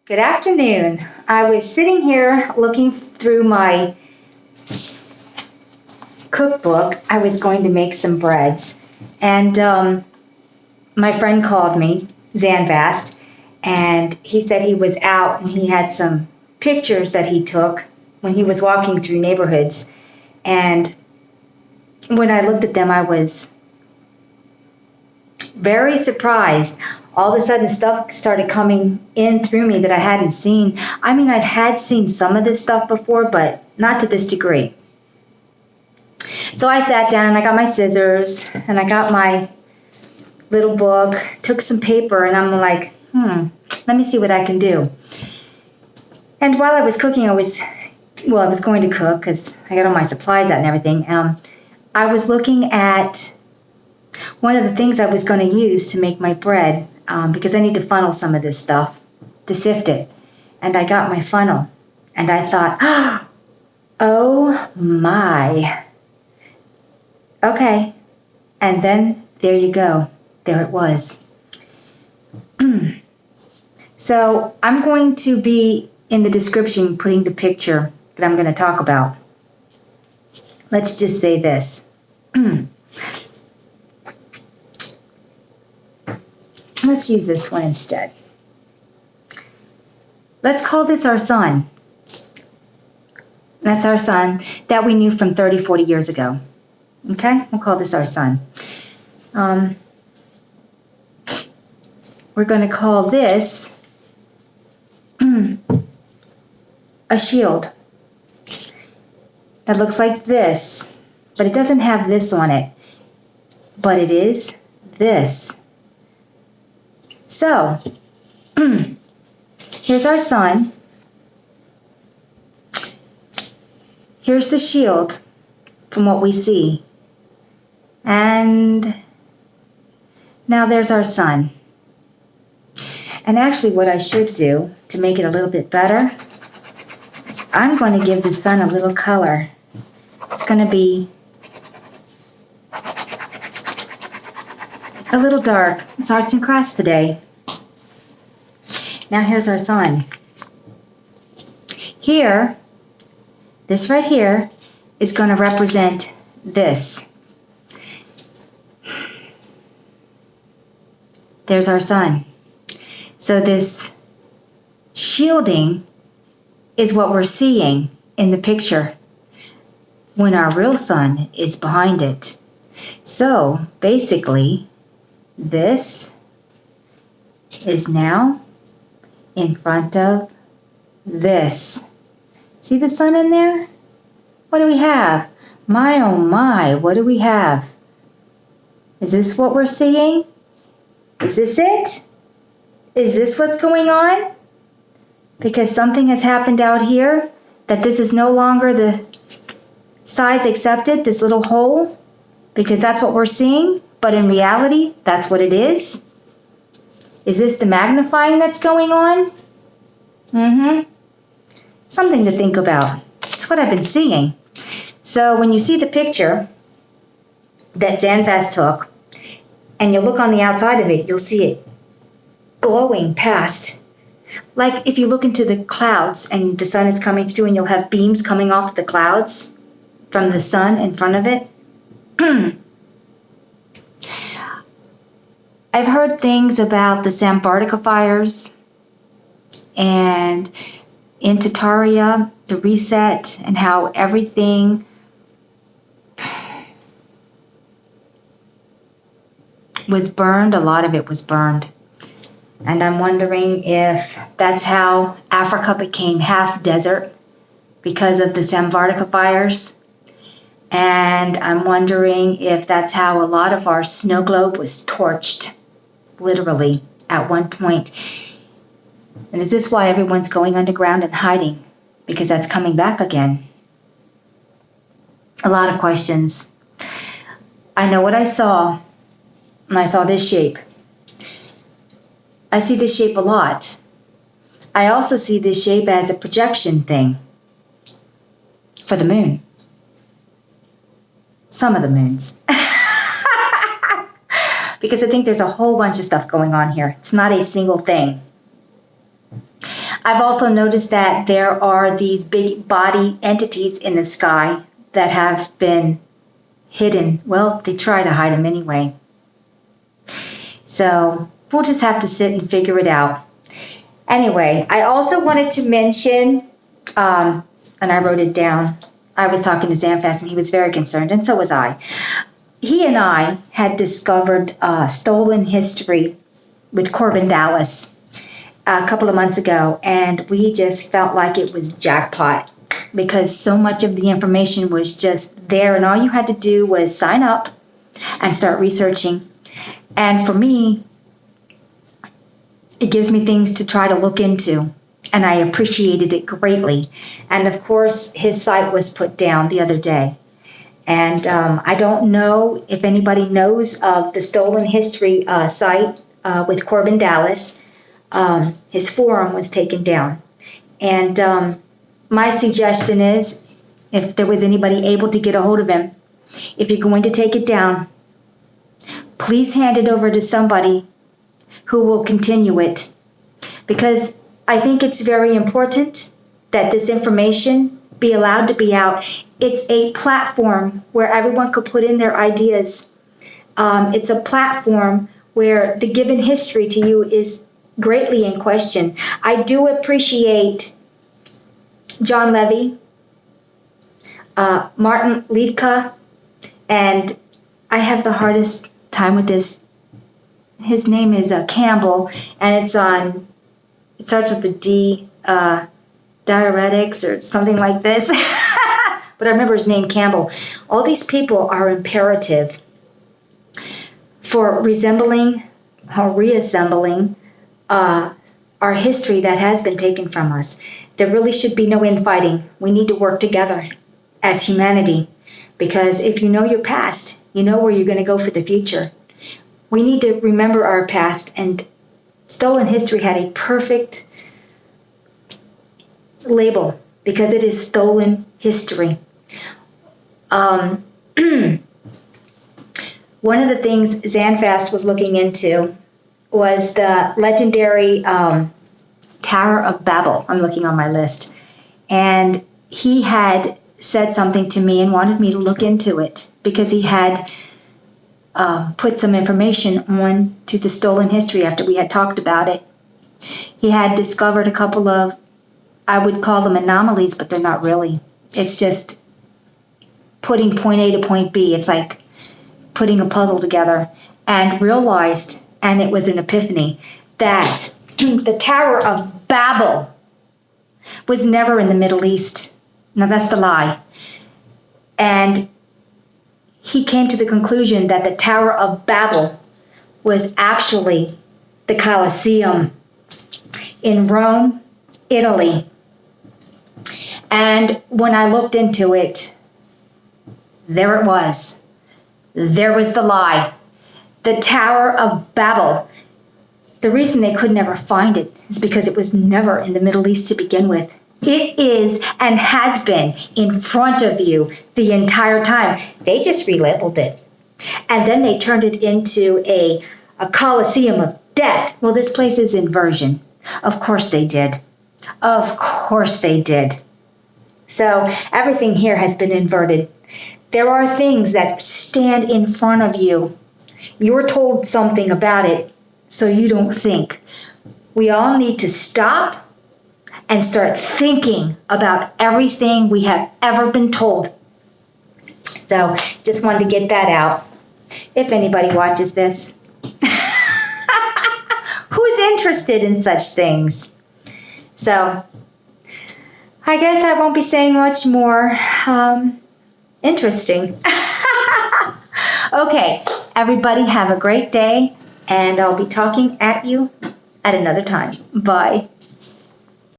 Good afternoon. I was sitting here looking through my cookbook. I was going to make some breads, and my friend called me, Zanvast, and he said he was out and he had some pictures that he took when he was walking through neighborhoods. And when I looked at them, I was very surprised. All of a sudden, stuff started coming in through me that I hadn't seen. I mean, I had seen some of this stuff before, but not to this degree. So I sat down and I got my scissors and I got my little book, took some paper, and I'm like, let me see what I can do. And while I was cooking, I was going to cook because I got all my supplies out and everything. I was looking at one of the things I was going to use to make my bread because I need to funnel some of this stuff to sift it. And I got my funnel and I thought, oh my. Okay. And then there you go. There it was. So I'm going to be in the description putting the picture that I'm going to talk about. Let's just say this. Let's use this one instead. Let's call this our sun. That's our sun that we knew from 30, 40 years ago. Okay? We'll call this our sun. We're going to call this a shield that looks like this, but it doesn't have this on it, but it is this. So, here's our sun. Here's the shield from what we see. And now there's our sun. And actually what I should do to make it a little bit better is I'm going to give the sun a little color. It's going to be a little dark. It's arts and crafts today. Now here's our sun. Here, this right here is going to represent this. There's our sun. So this shielding is what we're seeing in the picture when our real sun is behind it. So basically, this is now in front of this. See the sun in there? What do we have? My oh my, what do we have? Is this what we're seeing? Is this it? Is this what's going on? Because something has happened out here that this is no longer the size accepted, this little hole, because that's what we're seeing, but in reality, that's what it is. Is this the magnifying that's going on? Something to think about. That's what I've been seeing. So when you see the picture that Zanvast took, and you look on the outside of it, you'll see it glowing past. Like if you look into the clouds and the sun is coming through and you'll have beams coming off the clouds from the sun in front of it. I've heard things about the Samvartaka fires and in Tataria, the reset, and how everything was burned. A lot of it was burned. And I'm wondering if that's how Africa became half desert because of the Samvartaka fires. And I'm wondering if that's how a lot of our snow globe was torched, literally, at one point. And is this why everyone's going underground and hiding? Because that's coming back again. A lot of questions. I know what I saw, and I saw this shape. I see this shape a lot. I also see this shape as a projection thing for the moon. Some of the moons. Because I think there's a whole bunch of stuff going on here. It's not a single thing. I've also noticed that there are these big body entities in the sky that have been hidden. Well, they try to hide them anyway. So we'll just have to sit and figure it out. Anyway, I also wanted to mention, and I wrote it down. I was talking to Zamfast, and he was very concerned, and so was I. He and I had discovered stolen history with Corbin Dallas a couple of months ago, and we just felt like it was jackpot because so much of the information was just there, and all you had to do was sign up and start researching. And for me, it gives me things to try to look into, and I appreciated it greatly. And of course, his site was put down the other day. And I don't know if anybody knows of the Stolen History site with Corbin Dallas. His forum was taken down. And my suggestion is, if there was anybody able to get a hold of him, if you're going to take it down, please hand it over to somebody who will continue it. Because I think it's very important that this information be allowed to be out. It's a platform where everyone could put in their ideas. It's a platform where the given history to you is greatly in question. I do appreciate John Levy, Martin Liedtke, and I have the hardest time with this. His name is Campbell, and it starts with the D, diuretics or something like this. But I remember his name, Campbell. All these people are imperative for resembling or reassembling our history that has been taken from us. There really should be no infighting. We need to work together as humanity, because if you know your past, you know where you're going to go for the future. We need to remember our past, and Stolen History had a perfect label because it is stolen history. One of the things Zanfast was looking into was the legendary Tower of Babel. I'm looking on my list. And he had said something to me and wanted me to look into it because he had put some information on to the Stolen History after we had talked about it. He had discovered a couple of, I would call them anomalies, but they're not really. It's just putting point A to point B. It's like putting a puzzle together, and realized, and it was an epiphany, that the Tower of Babel was never in the Middle East. Now that's the lie. And he came to the conclusion that the Tower of Babel was actually the Colosseum in Rome, Italy. And when I looked into it, there it was. There was the lie. The Tower of Babel. The reason they could never find it is because it was never in the Middle East to begin with. It is and has been in front of you the entire time. They just relabeled it. And then they turned it into a Colosseum of death. Well, this place is inversion. Of course they did. Of course they did. So everything here has been inverted. There are things that stand in front of you. You're told something about it, so you don't think. We all need to stop and start thinking about everything we have ever been told. So just wanted to get that out. If anybody watches this, who's interested in such things? So I guess I won't be saying much more interesting. Okay, everybody have a great day, and I'll be talking at you at another time. Bye.